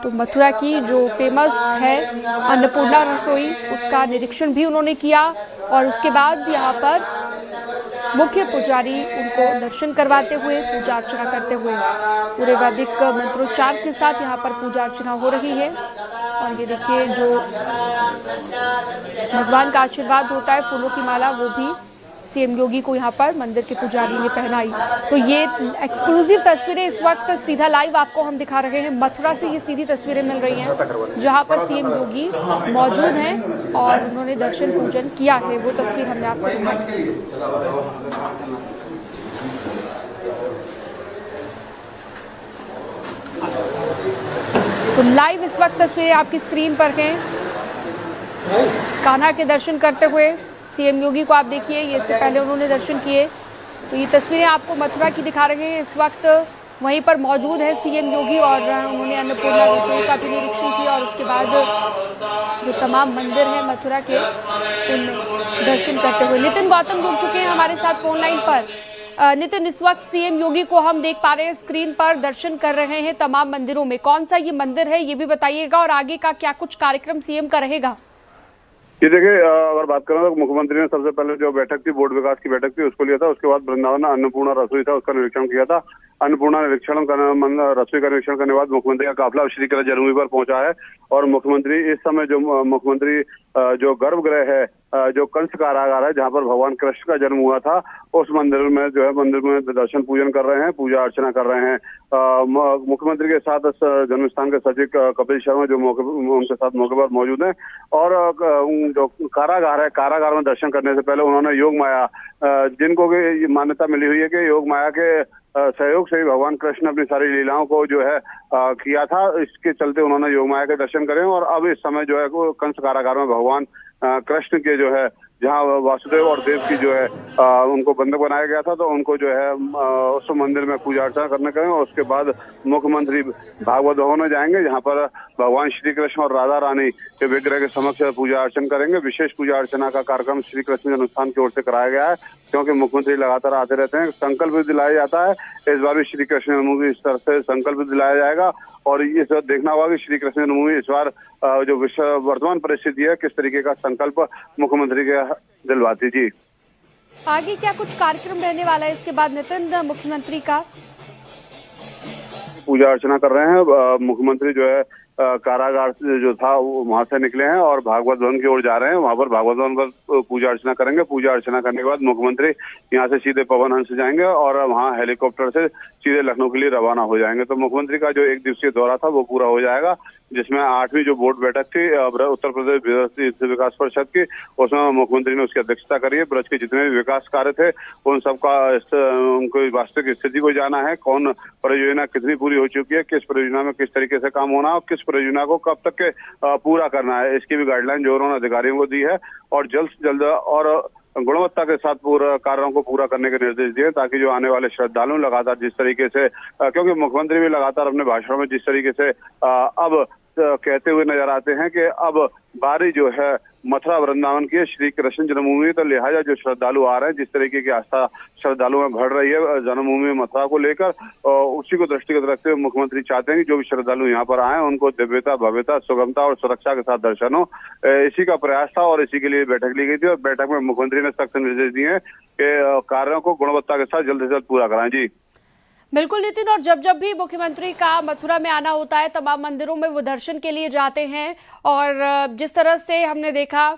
तो मथुरा की जो फेमस है अन्नपूर्णा रसोई, उसका निरीक्षण भी उन्होंने किया और उसके बाद यहाँ पर मुख्य पुजारी उनको दर्शन करवाते हुए, पूजा अर्चना करते हुए पूरे वैदिक मंत्रोच्चार के साथ यहाँ पर पूजा अर्चना हो रही है। और ये देखिए, जो भगवान का आशीर्वाद होता है, फूलों की माला, वो भी सीएम योगी को यहाँ पर मंदिर के पुजारी ने पहनाई। तो ये एक्सक्लूसिव तस्वीरें इस वक्त सीधा लाइव आपको हम दिखा रहे हैं। मथुरा से ये सीधी तस्वीरें मिल रही हैं जहाँ पर सीएम योगी मौजूद हैं और उन्होंने दर्शन पूजन किया है। वो तस्वीर हमने आपको दिखाई। तो लाइव इस वक्त तस्वीरें आपकी स्क्रीन पर हैं। कान्हा के दर्शन करते हुए सीएम योगी को आप देखिए, ये इससे पहले उन्होंने दर्शन किए। तो ये तस्वीरें आपको मथुरा की दिखा रहे हैं। इस वक्त वहीं पर मौजूद है सीएम योगी और उन्होंने अन्नपूर्णा रसोई का भी निरीक्षण किया और उसके बाद जो तमाम मंदिर हैं मथुरा के, उनमें दर्शन करते हुए नितिन गौतम जुड़ चुके हैं हमारे साथ फोन लाइन पर। नितिन, इस वक्त सीएम योगी को हम देख पा रहे हैं स्क्रीन पर, दर्शन कर रहे हैं तमाम मंदिरों में। कौन सा ये मंदिर है ये भी बताइएगा और आगे का क्या कुछ कार्यक्रम सीएम का रहेगा? ये देखिए, अगर बात करें तो मुख्यमंत्री ने सबसे पहले जो बैठक थी, बोर्ड विकास की बैठक थी, उसको लिया था। उसके बाद वृंदावन अन्नपूर्णा रसोई था, उसका निरीक्षण किया था। अन्नपूर्णा निरीक्षण रसोई का निरीक्षण करने के बाद मुख्यमंत्री का काफिला श्री कृष्ण जन्मभूमि पर पहुंचा है। और मुख्यमंत्री इस समय जो मुख्यमंत्री जो गर्भगृह है, जो कंस कारागार है, जहां पर भगवान कृष्ण का जन्म हुआ था, उस मंदिर में जो है मंदिर में दर्शन पूजन कर रहे हैं, पूजा अर्चना कर रहे हैं। मुख्यमंत्री के साथ जन्मस्थान के सचिव कपिल शर्मा जो उनके साथ मौके पर मौजूद हैं। और जो कारागार है, कारागार में दर्शन करने से पहले उन्होंने योग माया, जिनको की मान्यता मिली हुई है कि योग माया के सहयोग से ही भगवान कृष्ण ने अपनी सारी लीलाओं को जो है किया था, इसके चलते उन्होंने योग माया के दर्शन करे। और अब इस समय जो है कंस कारागार में भगवान कृष्ण के जो है, जहाँ वासुदेव और देव की जो है उनको बंधक बनाया गया था, तो उनको जो है उस मंदिर में पूजा अर्चना करने करें। और उसके बाद मुख्यमंत्री भागवत भवन में जाएंगे, जहाँ पर भगवान श्री कृष्ण और राधा रानी के विग्रह के समक्ष पूजा अर्चना करेंगे। विशेष पूजा अर्चना का कार्यक्रम श्री कृष्ण जन्मस्थान की ओर से कराया गया है, क्योंकि मुख्यमंत्री लगातार आते रहते हैं। संकल्प भी दिलाया जाता है, इस बार भी श्री कृष्ण जन्मभूमि इस तरह से संकल्प दिलाया जाएगा। और ये सब देखना होगा कि श्री कृष्ण जन्मभूमि इस बार जो वर्तमान परिस्थिति है, किस तरीके का संकल्प मुख्यमंत्री के दिलवाती। जी, आगे क्या कुछ कार्यक्रम रहने वाला है इसके बाद नितिन मुख्यमंत्री का? पूजा अर्चना कर रहे हैं मुख्यमंत्री, जो है कारागार से जो था वो वहां से निकले हैं और भागवत भवन की ओर जा रहे हैं। वहां पर भागवत भवन पर पूजा अर्चना करेंगे। पूजा अर्चना करने के बाद मुख्यमंत्री यहाँ से सीधे पवन हंस जाएंगे और वहां हेलीकॉप्टर से सीधे लखनऊ के लिए रवाना हो जाएंगे। तो मुख्यमंत्री का जो 1 दिवसीय दौरा था वो पूरा हो जाएगा, जिसमें 8वीं जो बोर्ड बैठक थी उत्तर प्रदेश विकास परिषद की, उसमें मुख्यमंत्री ने उसकी अध्यक्षता करी है। ब्रज के जितने भी विकास कार्य थे उन सबका उनको वास्तविक स्थिति को जाना है, कौन परियोजना कितनी पूरी हो चुकी है, किस परियोजना में किस तरीके से काम होना है और किस परियोजना को कब तक के पूरा करना है, इसकी भी गाइडलाइन जो उन्होंने अधिकारियों को दी है। और जल्द से जल्द और गुणवत्ता के साथ पूरा कार्यों को पूरा करने के निर्देश दिए, ताकि जो आने वाले श्रद्धालु लगातार जिस तरीके से, क्योंकि मुख्यमंत्री भी लगातार अपने भाषण में जिस तरीके से अब कहते हुए नजर आते हैं कि अब बारी जो है मथुरा वृंदावन की श्री कृष्ण जन्मभूमि, तो लिहाजा जो श्रद्धालु आ रहे हैं, जिस तरीके की आस्था श्रद्धालुओं में बढ़ रही है जन्मभूमि मथुरा को लेकर, उसी को दृष्टिगत रखते हुए मुख्यमंत्री चाहते हैं कि जो भी श्रद्धालु यहाँ पर आए उनको दिव्यता, भव्यता, सुगमता और सुरक्षा के साथ दर्शन हो। इसी का प्रयास था और इसी के लिए बैठक ली गई थी। और बैठक में मुख्यमंत्री ने सख्त निर्देश दिए कि कार्यों को गुणवत्ता के साथ जल्द से जल्द पूरा कराएं। जी बिल्कुल नितिन, और जब जब भी मुख्यमंत्री का मथुरा में आना होता है, तमाम मंदिरों में वो दर्शन के लिए जाते हैं। और जिस तरह से हमने देखा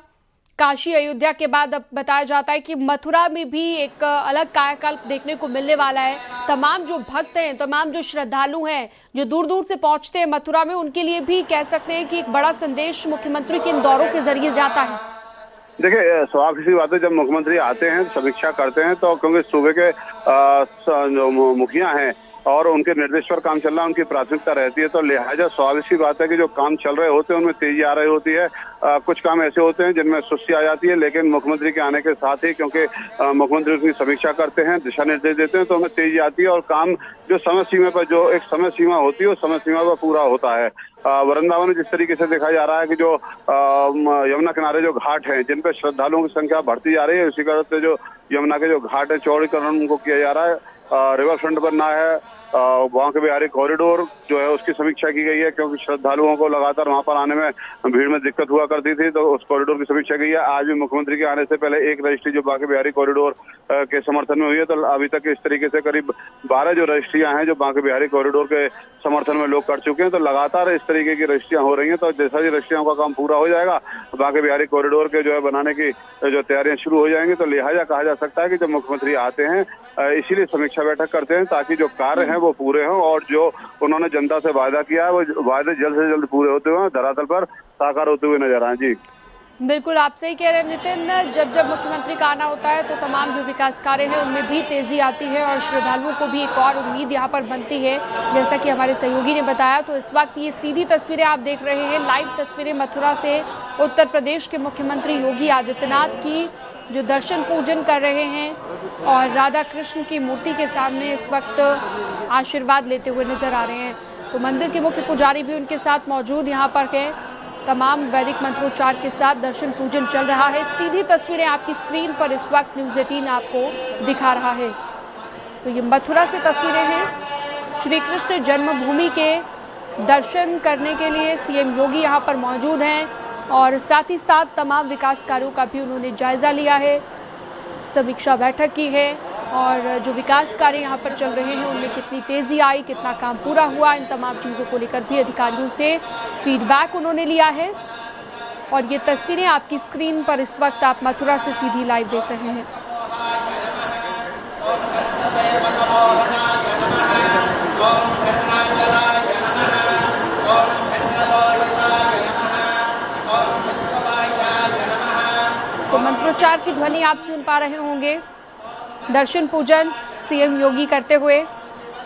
काशी अयोध्या के बाद, अब बताया जाता है कि मथुरा में भी एक अलग कायाकल्प देखने को मिलने वाला है। तमाम जो भक्त हैं, तमाम जो श्रद्धालु हैं, जो दूर दूर से पहुंचते हैं मथुरा में, उनके लिए भी कह सकते हैं कि एक बड़ा संदेश मुख्यमंत्री के इन दौरों के जरिए जाता है। देखिए, स्वाभाविक सी बात है, जब मुख्यमंत्री आते हैं, समीक्षा करते हैं, तो क्योंकि सूबे के जो मुखिया हैं और उनके निर्देश पर काम चल रहा है, उनकी प्राथमिकता रहती है, तो लिहाजा स्वाभाविक सी बात है कि जो काम चल रहे होते हैं उनमें तेजी आ रही होती है। कुछ काम ऐसे होते हैं जिनमें सुस्ती आ जाती है, लेकिन मुख्यमंत्री के आने के साथ ही, क्योंकि मुख्यमंत्री उसकी समीक्षा करते हैं, दिशा निर्देश देते हैं, तो हमें तेजी आती है और काम जो समय सीमा पर, जो एक समय सीमा होती है, उस समय सीमा पर पूरा होता है। वृंदावन में जिस तरीके से देखा जा रहा है कि जो यमुना किनारे जो घाट हैं, जिन पर श्रद्धालुओं की संख्या बढ़ती जा रही है, उसी कारण से जो यमुना के जो घाट है चौड़ीकरण उनको किया जा रहा है। रिवर फ्रंट बनना है, बांके बिहारी कॉरिडोर जो है उसकी समीक्षा की गई है, क्योंकि श्रद्धालुओं को लगातार वहां पर आने में भीड़ में दिक्कत हुआ करती थी, तो उस कॉरिडोर की समीक्षा की है। आज भी मुख्यमंत्री के आने से पहले एक रजिस्ट्री जो बांके बिहारी कॉरिडोर के समर्थन में हुई है, तो अभी तक इस तरीके से करीब 12 जो रजिस्ट्रियां हैं जो बांके बिहारी कॉरिडोर के समर्थन में लोग कर चुके हैं। तो लगातार इस तरीके की रजिस्ट्रियां हो रही हैं, तो जैसा ही रजिस्ट्रियों का काम पूरा हो जाएगा, बांके बिहारी कॉरिडोर के जो है बनाने की जो तैयारियां शुरू हो जाएंगी। तो लिहाजा कहा जा सकता है कि जब मुख्यमंत्री आते हैं इसीलिए समीक्षा बैठक करते हैं, ताकि जो कार्य हैं वो पूरे हों और जो उन्होंने जनता से वादा किया है वो वादे जल्द से जल्द पूरे होते हुए धरातल पर साकार होते हुए नजर आए। जी बिल्कुल, आप सही कह रहे हैं नितिन। जब जब मुख्यमंत्री का आना होता है तो तमाम जो विकास कार्य हैं उनमें भी तेज़ी आती है और श्रद्धालुओं को भी एक और उम्मीद यहाँ पर बनती है, जैसा कि हमारे सहयोगी ने बताया। तो इस वक्त ये सीधी तस्वीरें आप देख रहे हैं, लाइव तस्वीरें मथुरा से उत्तर प्रदेश के मुख्यमंत्री योगी आदित्यनाथ की, जो दर्शन पूजन कर रहे हैं और राधा कृष्ण की मूर्ति के सामने इस वक्त आशीर्वाद लेते हुए नजर आ रहे हैं। तो मंदिर के मुख्य पुजारी भी उनके साथ मौजूद यहाँ पर हैं। तमाम वैदिक मंत्रोच्चार के साथ दर्शन पूजन चल रहा है। सीधी तस्वीरें आपकी स्क्रीन पर इस वक्त न्यूज़ 18 आपको दिखा रहा है। तो ये मथुरा से तस्वीरें हैं। श्री कृष्ण जन्मभूमि के दर्शन करने के लिए सीएम योगी यहाँ पर मौजूद हैं और साथ ही साथ तमाम विकास कार्यों का भी उन्होंने जायजा लिया है, समीक्षा बैठक की है और जो विकास कार्य यहाँ पर चल रहे हैं उनमें कितनी तेज़ी आई, कितना काम पूरा हुआ, इन तमाम चीज़ों को लेकर भी अधिकारियों से फीडबैक उन्होंने लिया है। और ये तस्वीरें आपकी स्क्रीन पर इस वक्त आप मथुरा से सीधी लाइव देख रहे हैं। तो मंत्रोच्चार की ध्वनि आप सुन पा रहे होंगे। दर्शन पूजन सीएम योगी करते हुए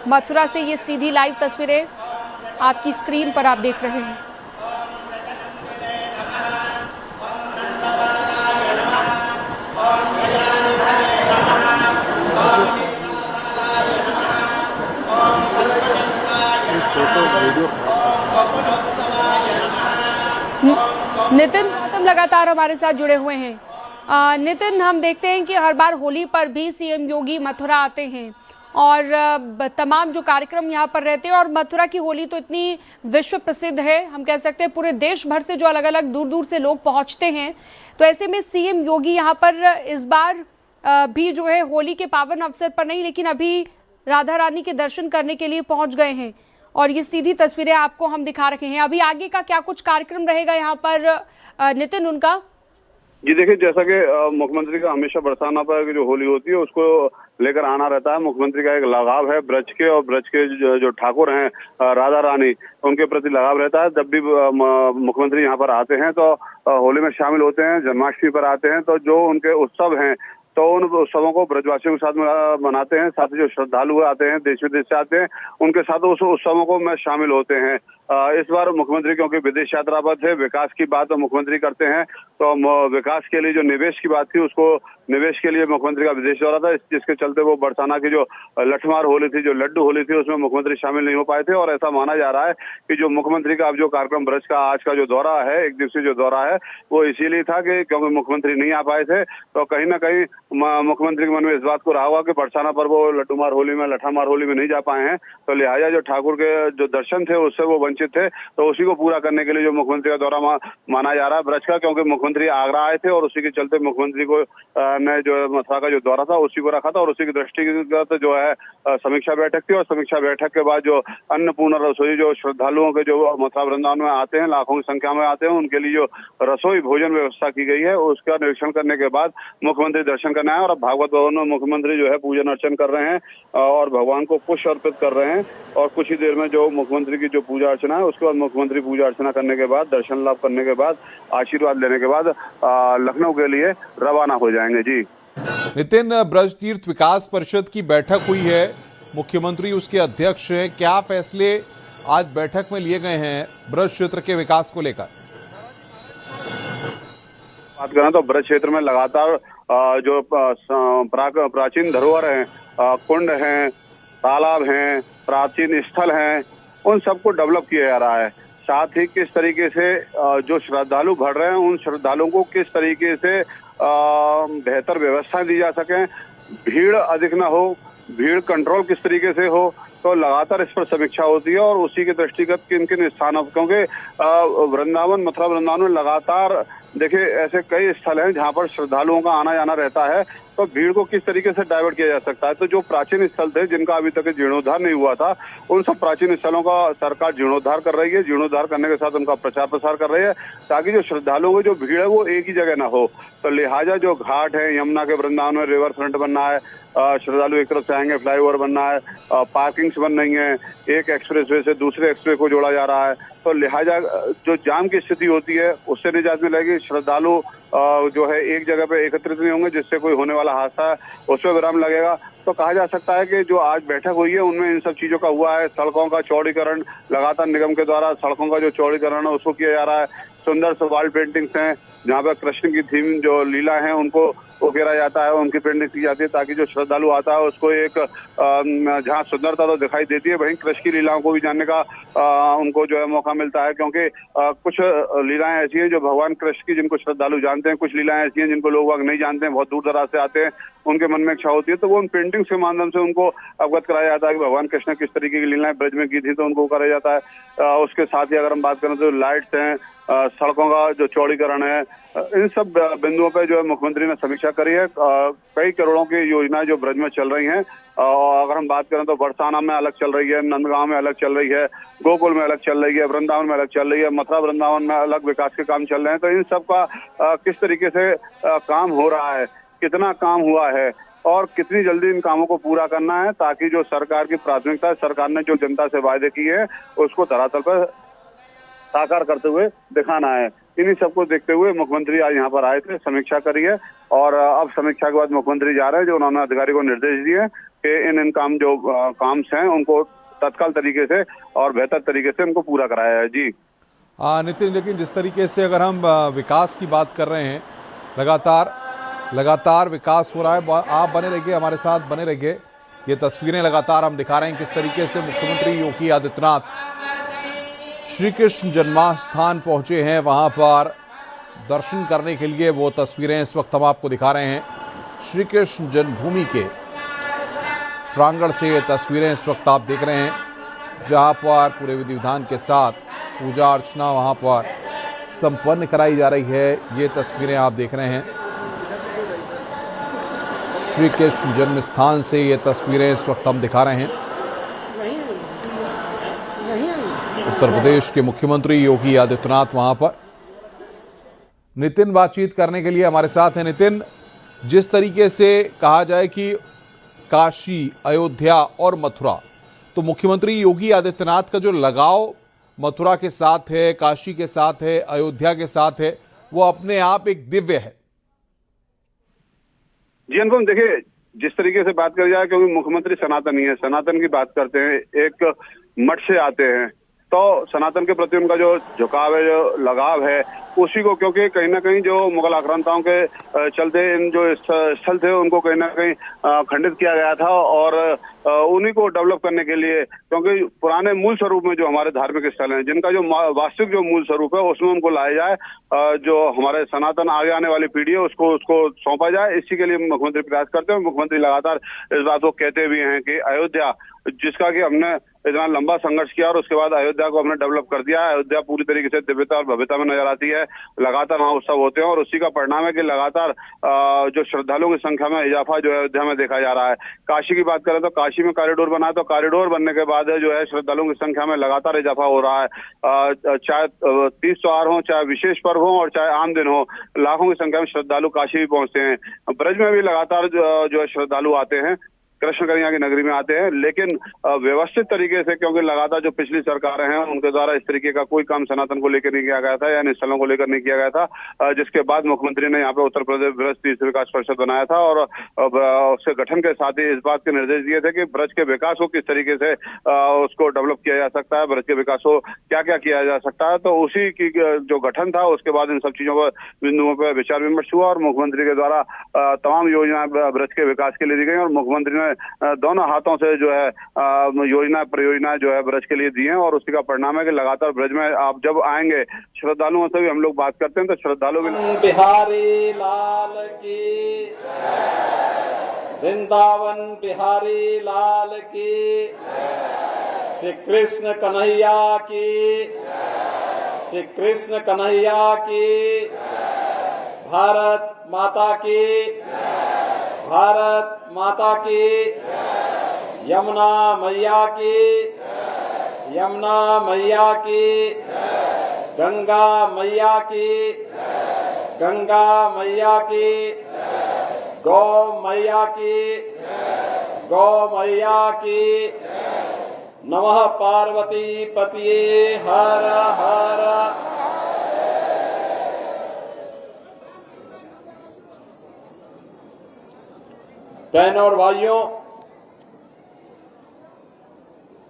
मथुरा से ये सीधी लाइव तस्वीरें आपकी स्क्रीन पर आप देख रहे हैं। नितिन गौतम लगातार हमारे साथ जुड़े हुए हैं। नितिन, हम देखते हैं कि हर बार होली पर भी सीएम योगी मथुरा आते हैं और तमाम जो कार्यक्रम यहाँ पर रहते हैं, और मथुरा की होली तो इतनी विश्व प्रसिद्ध है, हम कह सकते हैं पूरे देश भर से जो अलग अलग दूर दूर से लोग पहुँचते हैं। तो ऐसे में सीएम योगी यहाँ पर इस बार भी जो है होली के पावन अवसर पर नहीं, लेकिन अभी राधा रानी के दर्शन करने के लिए पहुँच गए हैं और ये सीधी तस्वीरें आपको हम दिखा रहे हैं। अभी आगे का क्या कुछ कार्यक्रम रहेगा यहाँ पर नितिन उनका? जी देखिए, जैसा कि मुख्यमंत्री का हमेशा बरसाना पर की जो होली होती है उसको लेकर आना रहता है। मुख्यमंत्री का एक लगाव है ब्रज के, और ब्रज के जो ठाकुर हैं राधा रानी, उनके प्रति लगाव रहता है। जब भी मुख्यमंत्री यहाँ पर आते हैं तो होली में शामिल होते हैं, जन्माष्टमी पर आते हैं, तो जो उनके उत्सव हैं तो उन उत्सवों को ब्रजवासियों के साथ मनाते हैं। साथ ही जो श्रद्धालु आते हैं देश विदेश से आते हैं, उनके साथ उस उत्सवों को में शामिल होते हैं। इस बार मुख्यमंत्री क्योंकि विदेश यात्रा पर थे, विकास की बात तो मुख्यमंत्री करते हैं, तो विकास के लिए जो निवेश की बात थी उसको निवेश के लिए मुख्यमंत्री का विदेश दौरा था, जिसके चलते वो बरसाना की जो लठमार होली थी, जो लड्डू होली थी, उसमें मुख्यमंत्री शामिल नहीं हो पाए थे। और ऐसा माना जा रहा है कि जो मुख्यमंत्री का अब जो कार्यक्रम ब्रज का आज का जो दौरा है, एक दिवसीय जो दौरा है, वो इसीलिए था कि क्योंकि मुख्यमंत्री नहीं आ पाए थे, तो कहीं ना कहीं मुख्यमंत्री के मन में इस बात को रहा हुआ कि बरसाना पर वो लड्डूमार होली में, लठामार होली में नहीं जा पाए हैं, तो लिहाजा जो ठाकुर के जो दर्शन थे उससे वो वंचित थे। तो उसी को पूरा करने के लिए जो मुख्यमंत्री का दौरा माना जा रहा है ब्रज का, क्योंकि मुख्यमंत्री आगरा आए थे और उसी के चलते मुख्यमंत्री को ने जो मथुरा का जो दौरा था उसी को रखा था, और उसी की दृष्टिगत जो है समीक्षा बैठक थी। और समीक्षा बैठक के बाद जो अन्नपूर्णा रसोई, जो श्रद्धालुओं के जो मथुरा वृंदावन में आते हैं, लाखों की संख्या में आते हैं, उनके लिए जो रसोई भोजन व्यवस्था की गई है उसका निरीक्षण करने के बाद मुख्यमंत्री दर्शन करना है। और भागवत भवन में मुख्यमंत्री जो है पूजन अर्चन कर रहे हैं और भगवान को पुष्प अर्पित कर रहे हैं। और कुछ ही देर में जो मुख्यमंत्री की जो पूजा अर्चना है उसके बाद मुख्यमंत्री पूजा अर्चना करने के बाद, दर्शन लाभ करने के बाद, आशीर्वाद लेने के बाद लखनऊ के लिए रवाना हो जाएंगे। जी नितिन, ब्रज तीर्थ विकास परिषद की बैठक हुई है, मुख्यमंत्री उसके अध्यक्ष हैं, क्या फैसले आज बैठक में लिए गए हैं ब्रज क्षेत्र के विकास को लेकर? बात करें तो ब्रज क्षेत्र में लगातार जो प्राचीन धरोहर हैं, कुंड हैं, तालाब हैं, प्राचीन स्थल हैं, उन सबको डेवलप किया जा रहा है। साथ ही किस तरीके से जो श्रद्धालु बढ़ रहे हैं उन श्रद्धालुओं को किस तरीके से बेहतर व्यवस्था दी जा सके, भीड़ अधिक ना हो, भीड़ कंट्रोल किस तरीके से हो, तो लगातार इस पर समीक्षा होती है और उसी के दृष्टिगत किन किन स्थानों, क्योंकि वृंदावन, मथुरा वृंदावन में लगातार देखिए ऐसे कई स्थल हैं जहां पर श्रद्धालुओं का आना जाना रहता है, तो भीड़ को किस तरीके से डाइवर्ट किया जा सकता है। तो जो प्राचीन स्थल थे जिनका अभी तक जीर्णोद्धार नहीं हुआ था, उन सब प्राचीन स्थलों का सरकार जीर्णोद्धार कर रही है। जीर्णोद्धार करने के साथ उनका प्रचार प्रसार कर रही है ताकि जो श्रद्धालुओं की जो भीड़ है वो एक ही जगह ना हो। तो लिहाजा जो घाट है, यमुना के वृंदावन में रिवर फ्रंट बनना है, श्रद्धालु एक तरफ से आएंगे, फ्लाईओवर बनना है, पार्किंग्स बन रही हैं, एक एक्सप्रेसवे से दूसरे एक्सप्रेस को जोड़ा जा रहा है, तो लिहाजा जो जाम की स्थिति होती है उससे निजात मिलेगी। श्रद्धालु जो है एक जगह पे एकत्रित नहीं होंगे जिससे कोई होने वाला हादसा है उसमें विराम लगेगा। तो कहा जा सकता है कि जो आज बैठक हुई है उनमें इन सब चीजों का हुआ है। सड़कों का चौड़ीकरण लगातार निगम के द्वारा सड़कों का जो चौड़ीकरण है उसको किया जा रहा है। सुंदर से वॉल पेंटिंग्स हैं जहाँ पर कृष्ण की थीम जो लीला है उनको उकेरा जाता है, उनकी पेंटिंग की जाती है ताकि जो श्रद्धालु आता है उसको एक जहाँ सुंदरता तो दिखाई देती है वहीं कृष्ण की लीलाओं को भी जानने का उनको जो है मौका मिलता है। क्योंकि कुछ लीलाएं ऐसी हैं जो भगवान कृष्ण की जिनको श्रद्धालु जानते हैं, कुछ लीलाएं ऐसी हैं जिनको लोग नहीं जानते हैं, बहुत दूर दराज से आते हैं, उनके मन में इच्छा होती है तो वो उन पेंटिंग्स के माध्यम से उनको अवगत कराया जाता है कि भगवान कृष्ण ने किस तरीके की लीलाएं ब्रज में की थी, तो उनको कराया जाता है। उसके साथ ही अगर हम बात करें तो लाइट्स हैं, सड़कों का जो चौड़ीकरण है, इन सब बिंदुओं पे जो है मुख्यमंत्री ने समीक्षा करी है। कई करोड़ों की योजनाएं जो ब्रज में चल रही हैं, और अगर हम बात करें तो बरसाना में अलग चल रही है, नंदगांव में अलग चल रही है, गोकुल में अलग चल रही है, वृंदावन में अलग चल रही है, मथुरा वृंदावन में अलग विकास के काम चल रहे हैं। तो इन सब का किस तरीके से काम हो रहा है, कितना काम हुआ है और कितनी जल्दी इन कामों को पूरा करना है ताकि जो सरकार की प्राथमिकता है, सरकार ने जो जनता से वायदे किए हैं उसको धरातल पर साकार करते हुए दिखाना है। इन्हीं सबको देखते हुए मुख्यमंत्री आज यहाँ पर आए थे, समीक्षा करी है और अब समीक्षा के बाद मुख्यमंत्री जा रहे हैं, जो उन्होंने अधिकारी को निर्देश दिए कि इन काम जो काम्स हैं उनको तत्काल तरीके से और बेहतर तरीके से उनको पूरा कराया है। जी नितिन, लेकिन जिस तरीके से अगर हम विकास की बात कर रहे हैं, लगातार विकास हो रहा है, आप बने रहिए, हमारे साथ बने रहिए। ये तस्वीरें लगातार हम दिखा रहे हैं किस तरीके से मुख्यमंत्री योगी आदित्यनाथ श्री कृष्ण जन्मस्थान पहुंचे हैं, वहां पर दर्शन करने के लिए। वो तस्वीरें इस वक्त हम आपको दिखा रहे हैं श्री कृष्ण जन्मभूमि के प्रांगण से। ये तस्वीरें इस वक्त आप देख रहे हैं जहां पर पूरे विधि विधान के साथ पूजा अर्चना वहां पर संपन्न कराई जा रही है। ये तस्वीरें आप देख रहे हैं श्री कृष्ण जन्म स्थान से, ये तस्वीरें इस वक्त हम दिखा रहे हैं। उत्तर प्रदेश के मुख्यमंत्री योगी आदित्यनाथ वहां पर। नितिन बातचीत करने के लिए हमारे साथ हैं। नितिन, जिस तरीके से कहा जाए कि काशी, अयोध्या और मथुरा, तो मुख्यमंत्री योगी आदित्यनाथ का जो लगाव मथुरा के साथ है, काशी के साथ है, अयोध्या के साथ है, वो अपने आप एक दिव्य है। जी अनुपम, देखिए जिस तरीके से बात करी जाए, क्योंकि मुख्यमंत्री सनातनी है, सनातन की बात करते हैं, एक मठ से आते हैं, तो सनातन के प्रति उनका जो झुकाव है, जो लगाव है, उसी को, क्योंकि कहीं ना कहीं जो मुगल आक्रांताओं के चलते इन जो स्थल थे उनको कहीं ना कहीं खंडित किया गया था और उन्हीं को डेवलप करने के लिए, क्योंकि पुराने मूल स्वरूप में जो हमारे धार्मिक स्थल हैं, जिनका जो वास्तविक जो मूल स्वरूप है उसमें उनको लाया जाए, जो हमारे सनातन आगे आने वाली पीढ़ी है उसको सौंपा जाए। इसी के लिए मुख्यमंत्री प्रयास करते हैं। मुख्यमंत्री लगातार इस बात को कहते भी हैं कि अयोध्या, जिसका कि हमने इतना लंबा संघर्ष किया और उसके बाद अयोध्या को हमने डेवलप कर दिया है, अयोध्या पूरी तरीके से दिव्यता और भव्यता में नजर आती है। लगातार वहाँ उत्सव होते हैं और उसी का परिणाम है कि लगातार जो श्रद्धालुओं की संख्या में इजाफा जो है अयोध्या में देखा जा रहा है। काशी की बात करें तो काशी में कॉरिडोर बना है, तो कॉरिडोर बनने के बाद जो है श्रद्धालुओं की संख्या में लगातार इजाफा हो रहा है। चाहे तीज त्योहार हो, चाहे विशेष पर्व हो और चाहे आम दिन हो, लाखों की संख्या में श्रद्धालु काशी भी पहुंचते हैं। ब्रज में भी लगातार जो है श्रद्धालु आते हैं, कृष्ण कन्हैया की नगरी में आते हैं, लेकिन व्यवस्थित तरीके से, क्योंकि लगातार जो पिछली सरकारें हैं उनके द्वारा इस तरीके का कोई काम सनातन को लेकर नहीं किया गया था या इन स्थलों को लेकर नहीं किया गया था। जिसके बाद मुख्यमंत्री ने यहाँ पे उत्तर प्रदेश ब्रज तीर्थ विकास परिषद बनाया था और उसके गठन के साथ ही इस बात के निर्देश दिए थे कि ब्रज के विकास को किस तरीके से उसको डेवलप किया जा सकता है, ब्रज के विकास को क्या क्या किया जा सकता है। तो उसी की जो गठन था उसके बाद इन सब चीजों पर, बिंदुओं पर विचार विमर्श हुआ और मुख्यमंत्री के द्वारा तमाम योजनाएं ब्रज के विकास के लिए दी गई और मुख्यमंत्री ने दोनों हाथों से जो है योजना परियोजना जो है ब्रज के लिए दी है और उसी का परिणाम है कि लगातार ब्रज में आप जब आएंगे, श्रद्धालुओं से भी हम लोग बात करते हैं तो श्रद्धालु भी बिहारी लाल की वृंदावन बिहारी लाल की, श्री कृष्ण कन्हैया की, श्री कृष्ण कन्हैया की, भारत माता की, भारत माता की, यमुना मैया की, यमुना मैया की, गंगा मैया की, गंगा मैया की, गौ मैया की, गौ मैया की, नमः पार्वती पतिये हर हर। बहनों और भाइयों,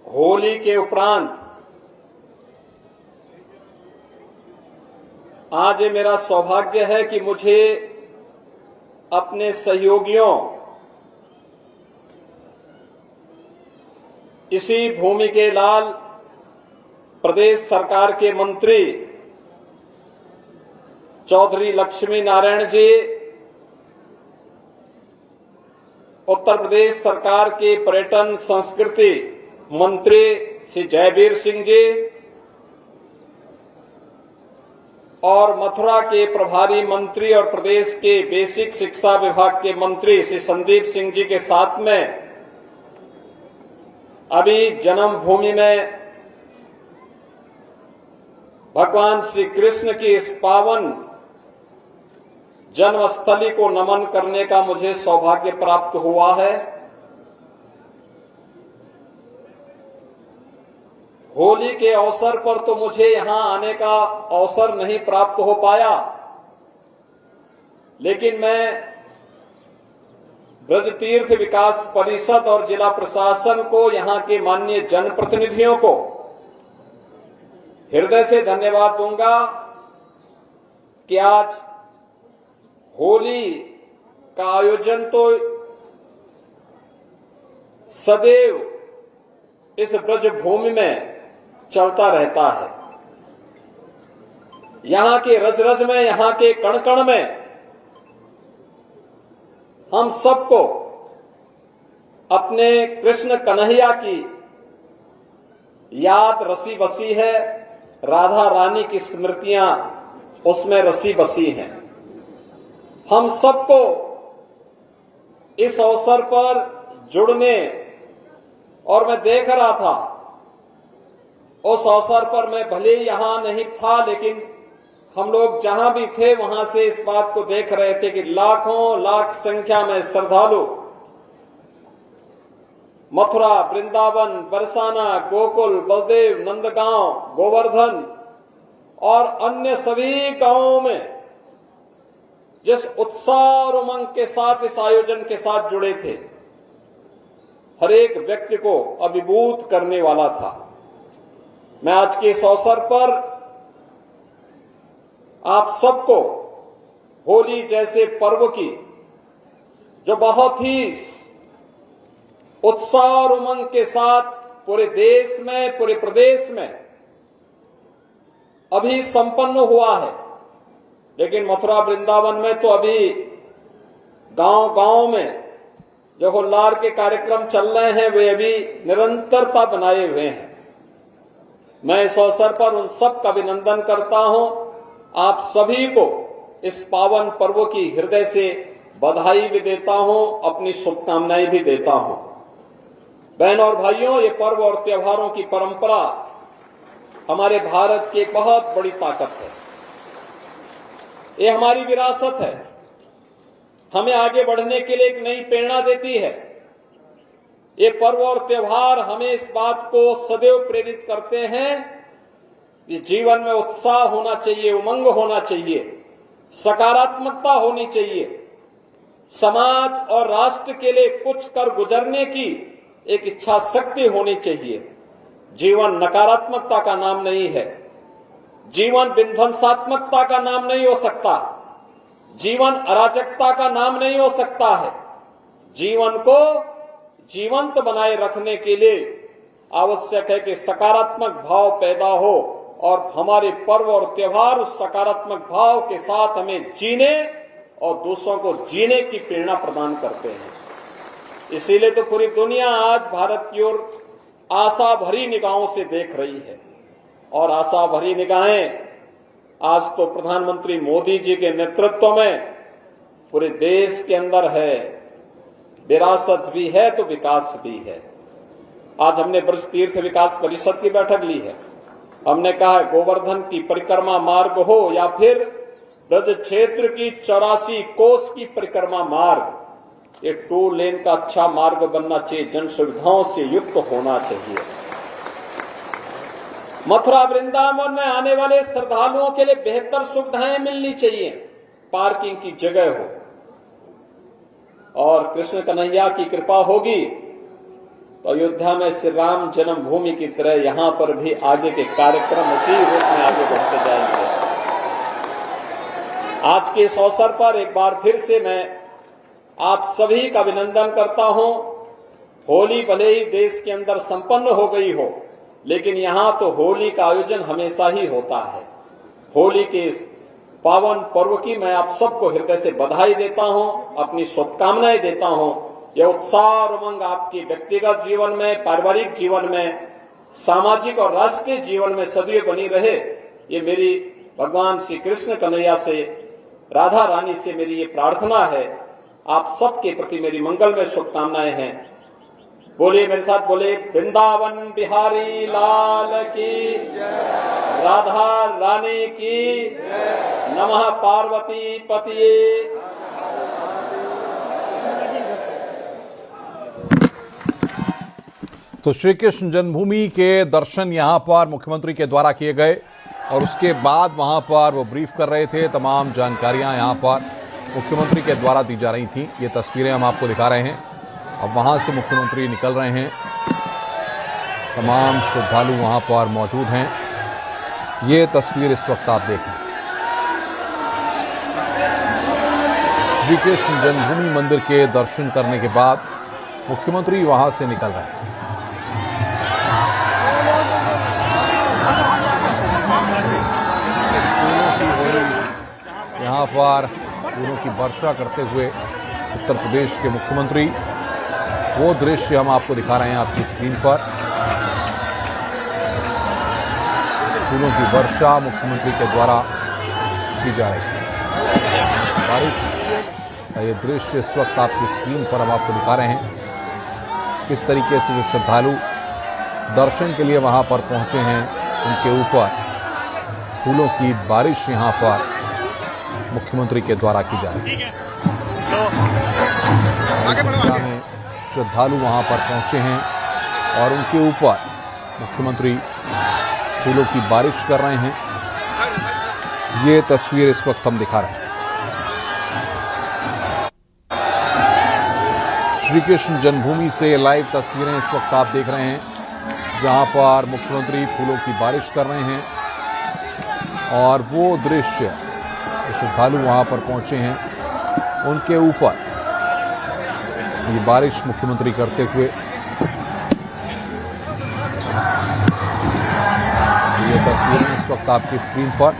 होली के उपरांत आज ये मेरा सौभाग्य है कि मुझे अपने सहयोगियों, इसी भूमि के लाल प्रदेश सरकार के मंत्री चौधरी लक्ष्मी नारायण जी, उत्तर प्रदेश सरकार के पर्यटन संस्कृति मंत्री श्री जयवीर सिंह जी और मथुरा के प्रभारी मंत्री और प्रदेश के बेसिक शिक्षा विभाग के मंत्री श्री संदीप सिंह जी के साथ में अभी जन्मभूमि में भगवान श्री कृष्ण की इस पावन जन्मस्थली को नमन करने का मुझे सौभाग्य प्राप्त हुआ है। होली के अवसर पर तो मुझे यहां आने का अवसर नहीं प्राप्त हो पाया, लेकिन मैं ब्रज तीर्थ विकास परिषद और जिला प्रशासन को, यहां के माननीय जनप्रतिनिधियों को हृदय से धन्यवाद दूंगा कि आज होली का आयोजन तो सदैव इस ब्रज भूमि में चलता रहता है। यहां के रज रज में, यहां के कण कण में हम सबको अपने कृष्ण कन्हैया की याद रसी बसी है, राधा रानी की स्मृतियां उसमें रसी बसी हैं। हम सबको इस अवसर पर जुड़ने, और मैं देख रहा था उस अवसर पर, मैं भले ही यहां नहीं था, लेकिन हम लोग जहां भी थे वहां से इस बात को देख रहे थे कि लाखों लाख संख्या में श्रद्धालु मथुरा, वृंदावन, बरसाना, गोकुल, बलदेव, नंदगांव, गोवर्धन और अन्य सभी गांवों में जिस उत्साह और उमंग के साथ इस आयोजन के साथ जुड़े थे, हर एक व्यक्ति को अभिभूत करने वाला था। मैं आज के इस अवसर पर आप सबको होली जैसे पर्व की, जो बहुत ही उत्साह और उमंग के साथ पूरे देश में, पूरे प्रदेश में अभी संपन्न हुआ है, लेकिन मथुरा वृंदावन में तो अभी गांव गांव में जो हुल्लार के कार्यक्रम चल रहे हैं वे अभी निरंतरता बनाए हुए हैं। मैं इस अवसर पर उन सब का अभिनंदन करता हूं। आप सभी को इस पावन पर्व की हृदय से बधाई भी देता हूं, अपनी शुभकामनाएं भी देता हूं। बहनों और भाइयों, ये पर्व और त्योहारों की परंपरा हमारे भारत की बहुत बड़ी ताकत है। ये हमारी विरासत है, हमें आगे बढ़ने के लिए एक नई प्रेरणा देती है। ये पर्व और त्योहार हमें इस बात को सदैव प्रेरित करते हैं कि जीवन में उत्साह होना चाहिए, उमंग होना चाहिए, सकारात्मकता होनी चाहिए। समाज और राष्ट्र के लिए कुछ कर गुजरने की एक इच्छा शक्ति होनी चाहिए। जीवन नकारात्मकता का नाम नहीं है, जीवन विध्वंसात्मकता का नाम नहीं हो सकता, जीवन अराजकता का नाम नहीं हो सकता है। जीवन को जीवंत बनाए रखने के लिए आवश्यक है कि सकारात्मक भाव पैदा हो, और हमारे पर्व और त्योहार उस सकारात्मक भाव के साथ हमें जीने और दूसरों को जीने की प्रेरणा प्रदान करते हैं। इसीलिए तो पूरी दुनिया आज भारत की ओर आशा भरी निगाहों से देख रही है। और आशा भरी निगाहें आज तो प्रधानमंत्री मोदी जी के नेतृत्व में पूरे देश के अंदर है। विरासत भी है तो विकास भी है। आज हमने ब्रज तीर्थ विकास परिषद की बैठक ली है। हमने कहा है गोवर्धन की परिक्रमा मार्ग हो या फिर ब्रज क्षेत्र की 84 कोस की परिक्रमा मार्ग, ये 2 लेन का अच्छा मार्ग बनना चाहिए, जन सुविधाओं से युक्त होना चाहिए। मथुरा वृंदावन में आने वाले श्रद्धालुओं के लिए बेहतर सुविधाएं मिलनी चाहिए, पार्किंग की जगह हो। और कृष्ण कन्हैया की कृपा होगी तो अयोध्या में श्री राम जन्मभूमि की तरह यहां पर भी आगे के कार्यक्रम उसी रूप में आगे बढ़ते जाएंगे। आज के इस अवसर पर एक बार फिर से मैं आप सभी का अभिनंदन करता हूं। होली भले ही देश के अंदर संपन्न हो गई हो, लेकिन यहां तो होली का आयोजन हमेशा ही होता है। होली के इस पावन पर्व की मैं आप सबको हृदय से बधाई देता हूं, अपनी शुभकामनाएं देता हूं। यह उत्साह और उमंग आपके व्यक्तिगत जीवन में, पारिवारिक जीवन में, सामाजिक और राष्ट्रीय जीवन में सदैव बनी रहे, ये मेरी भगवान श्री कृष्ण कन्हैया से, राधा रानी से मेरी ये प्रार्थना है। आप सबके प्रति मेरी मंगलमय शुभकामनाएं हैं। बोलिए मेरे साथ, बोले वृंदावन बिहारी लाल की, राधा रानी की, नमः पार्वती पतिये। तो श्री कृष्ण जन्मभूमि के दर्शन यहाँ पर मुख्यमंत्री के द्वारा किए गए और उसके बाद वहाँ पर वो ब्रीफ कर रहे थे। तमाम जानकारियाँ यहाँ पर मुख्यमंत्री के द्वारा दी जा रही थी। ये तस्वीरें हम आपको दिखा रहे हैं। अब वहाँ से मुख्यमंत्री निकल रहे हैं। तमाम श्रद्धालु वहाँ पर मौजूद हैं। ये तस्वीर इस वक्त आप देखें। श्री कृष्ण जन्मभूमि मंदिर के दर्शन करने के बाद मुख्यमंत्री वहाँ से निकल रहे हैं। यहाँ पर फूलों की वर्षा करते हुए उत्तर प्रदेश के मुख्यमंत्री, वो दृश्य हम आपको दिखा रहे हैं आपकी स्क्रीन पर। फूलों की वर्षा मुख्यमंत्री के द्वारा की जा रही है। बारिश का ये दृश्य इस वक्त आपकी स्क्रीन पर हम आपको दिखा रहे हैं। किस तरीके से जो श्रद्धालु दर्शन के लिए वहाँ पर पहुँचे हैं, उनके ऊपर फूलों की बारिश यहाँ पर मुख्यमंत्री के द्वारा की जा रही है। संख्या में श्रद्धालु वहां पर पहुंचे हैं और Uनके ऊपर मुख्यमंत्री फूलों की बारिश कर रहे हैं। ये तस्वीर इस वक्त हम दिखा रहे हैं। श्री कृष्ण जन्मभूमि से लाइव तस्वीरें इस वक्त आप देख रहे हैं, जहां पर मुख्यमंत्री फूलों की बारिश कर रहे हैं और वो दृश्य श्रद्धालु वहां पर पहुंचे हैं, उनके ऊपर ये बारिश मुख्यमंत्री करते हुए। ये तस्वीरें इस वक्त आपकी स्क्रीन पर